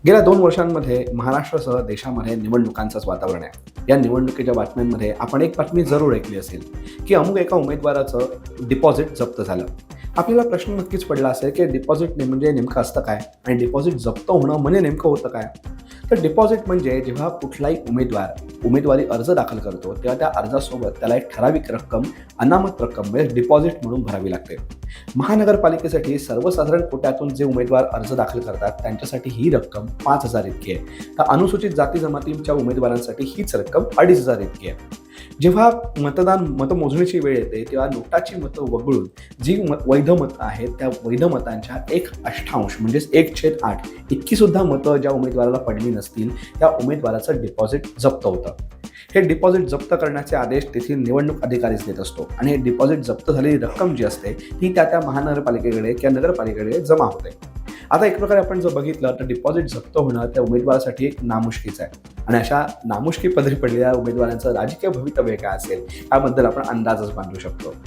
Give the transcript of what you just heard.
गेल्या 2 वर्षांमध्ये महाराष्ट्रासह देशामध्ये निवडणुकांचंच वातावरण आहे. या निवडणुकीच्या बातम्यांमध्ये आपण एक बातमी जरूर ऐकली असेल, की अमुक एका उमेदवाराचं डिपॉझिट जप्त झालं. आपल्याला प्रश्न नक्कीच पडला असेल, की डिपॉझिट म्हणजे नेमकं असतं काय? आणि डिपॉझिट जप्त होणं म्हणजे नेमकं होतं काय? तर डिपॉझिट म्हणजे जेव्हा कुठलाही उमेदवारी अर्ज दाखल करतो, तेव्हा त्या अर्जासोबत त्याला एक ठराविक रक्कम, अनामत रक्कम म्हणजे डिपॉझिट म्हणून भरावी लागते. महानगरपालिकेसाठी सर्वसाधारण कोट्यातून जे उमेदवार अर्ज दाखल करतात त्यांच्यासाठी ही रक्कम 5,000 इतकी आहे. तर अनुसूचित जाती जमातींच्या उमेदवारांसाठी हीच रक्कम 2,500 इतकी आहे. जेव्हा मतमोजणीची वेळ येते तेव्हा नोटाची मतं वगळून जी वैध मतं आहेत त्या वैध मतांच्या 1/8 म्हणजेच 1/8 इतकी सुद्धा मतं ज्या उमेदवाराला पडली नसतील त्या उमेदवाराचं डिपॉझिट जप्त होतं. हे डिपॉझिट जप्त करण्याचे आदेश तेथील निवडणूक अधिकारीच देत असतो आणि हे डिपॉझिट जप्त झालेली रक्कम जी असते ती त्या महानगरपालिकेकडे किंवा नगरपालिकेकडे जमा होते. आता एक प्रकारे आपण जर बघितलं तर डिपॉझिट जप्त होणं त्या उमेदवारासाठी एक नामुष्कीच आहे आणि अशा नामुष्की पदरी पडलेल्या उमेदवारांचं राजकीय भवितव्य काय असेल याबद्दल आपण अंदाजच बांधू शकतो.